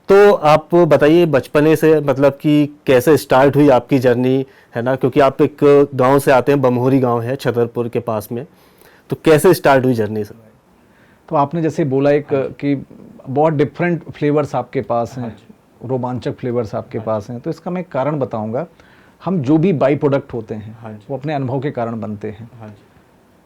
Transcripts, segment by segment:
तो आप बताइए बचपने से मतलब कि कैसे स्टार्ट हुई आपकी जर्नी, है ना, क्योंकि आप एक गांव से आते हैं, बमहोरी गांव है छतरपुर के पास में, तो कैसे स्टार्ट हुई जर्नी से? तो आपने जैसे बोला एक कि बहुत डिफरेंट फ्लेवर्स आपके पास हैं, रोमांचक फ्लेवर्स आपके पास हैं, तो इसका मैं एक कारण बताऊंगा। हम जो भी बाई प्रोडक्ट होते हैं वो अपने अनुभव के कारण बनते हैं।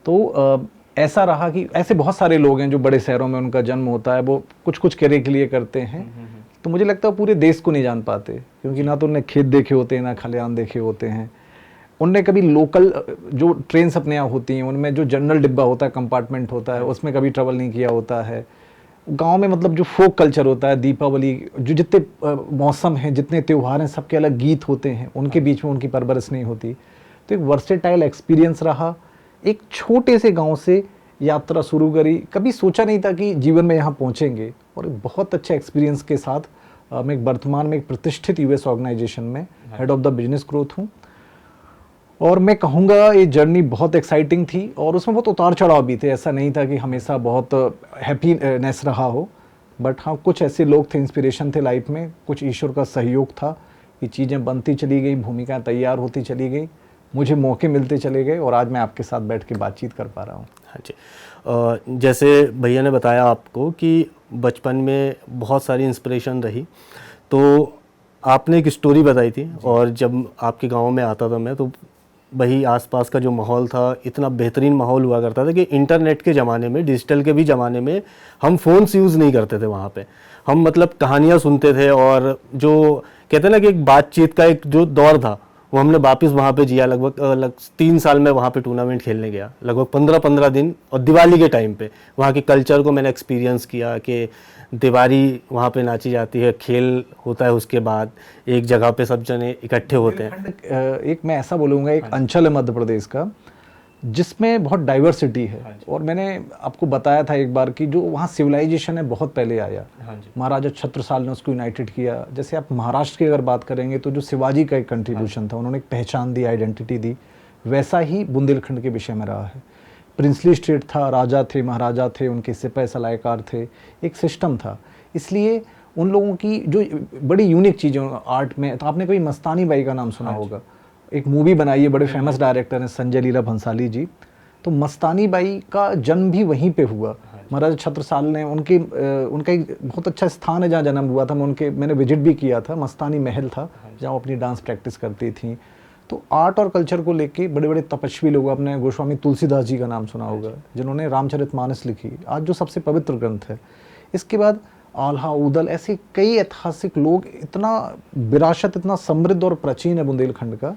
तो ऐसा रहा कि ऐसे बहुत सारे लोग हैं जो बड़े शहरों में उनका जन्म होता है, वो कुछ कुछ करियर के लिए करते हैं। तो मुझे लगता है पूरे देश को नहीं जान पाते, क्योंकि ना तो उन्हें खेत देखे होते हैं, ना खलिहान देखे होते हैं। उनने कभी लोकल जो ट्रेन्स अपने यहाँ होती हैं उनमें जो जनरल डिब्बा होता है, कंपार्टमेंट होता है, उसमें कभी ट्रैवल नहीं किया होता है। गांव में मतलब जो फोक कल्चर होता है, दीपावली, जो जितने मौसम हैं, जितने त्यौहार हैं, सबके अलग गीत होते हैं, उनके बीच में उनकी परवरिश नहीं होती। तो एक वर्सेटाइल एक्सपीरियंस रहा। एक छोटे से गांव से यात्रा शुरू करी, कभी सोचा नहीं था कि जीवन में यहाँ पहुँचेंगे, और एक बहुत अच्छे एक्सपीरियंस के साथ मैं वर्तमान में एक प्रतिष्ठित यूएस ऑर्गेनाइजेशन में head of the business growth हूँ। और मैं कहूँगा ये जर्नी बहुत एक्साइटिंग थी, और उसमें बहुत उतार चढ़ाव भी थे। ऐसा नहीं था कि हमेशा बहुत हैप्पीनेस रहा हो, बट हाँ कुछ ऐसे लोग थे, इंस्पिरेशन थे लाइफ में, कुछ ईश्वर का सहयोग था कि चीज़ें बनती चली गई, भूमिकाएं तैयार होती चली गई, मुझे मौके मिलते चले गए, और आज मैं आपके साथ बैठ के बातचीत कर पा रहा हूँ। हाँ जी, जैसे भैया ने बताया आपको कि बचपन में बहुत सारी इंस्पिरेशन रही, तो आपने एक स्टोरी बताई थी, और जब आपके गांव में आता था मैं, तो वही आसपास का जो माहौल था, इतना बेहतरीन माहौल हुआ करता था कि इंटरनेट के ज़माने में, डिजिटल के भी ज़माने में, हम फ़ोन्स यूज़ नहीं करते थे वहाँ पे। हम मतलब कहानियाँ सुनते थे, और जो कहते हैं ना कि एक बातचीत का एक जो दौर था, वो हमने वापस वहाँ पे जिया। लगभग 3 साल में वहाँ पे टूर्नामेंट खेलने गया, लगभग 15-15 दिन, और दिवाली के टाइम पे वहाँ के कल्चर को मैंने एक्सपीरियंस किया कि दिवाली वहाँ पे नाची जाती है, खेल होता है, उसके बाद एक जगह पे सब जने इकट्ठे होते हैं। एक मैं ऐसा बोलूँगा, एक अंचल है मध्य प्रदेश का जिसमें बहुत डाइवर्सिटी है। और मैंने आपको बताया था एक बार कि जो वहाँ सिविलाइजेशन है बहुत पहले आया, महाराजा छत्रसाल ने उसको यूनाइटेड किया। जैसे आप महाराष्ट्र की अगर बात करेंगे तो जो शिवाजी का एक कंट्रीब्यूशन था, उन्होंने एक पहचान दी, आइडेंटिटी दी, वैसा ही बुंदेलखंड के विषय में रहा है। प्रिंसली स्टेट था, राजा थे, महाराजा थे, उनके सिपाही सलाहकार थे, एक सिस्टम था। इसलिए उन लोगों की जो बड़ी यूनिक चीज़ें आर्ट में, तो आपने कभी मस्तानी बाई का नाम सुना होगा, एक मूवी बनाई है, बड़े फेमस डायरेक्टर हैं संजय लीला भंसाली जी। तो मस्तानी बाई का जन्म भी वहीं पे हुआ। महाराजा छत्रसाल ने उनका एक बहुत अच्छा स्थान है जहाँ जन्म हुआ था। मैंने विजिट भी किया था, मस्तानी महल था जहाँ वो अपनी डांस प्रैक्टिस करती थी। तो आर्ट और कल्चर को लेके बड़े बड़े तपस्वी लोग, अपने गोस्वामी तुलसीदास जी का नाम सुना होगा, जिन्होंने रामचरितमानस लिखी, आज जो सबसे पवित्र ग्रंथ है। इसके बाद आल्हा, उदल, ऐसे कई ऐतिहासिक लोग, इतना विरासत इतना समृद्ध और प्राचीन है बुंदेलखंड का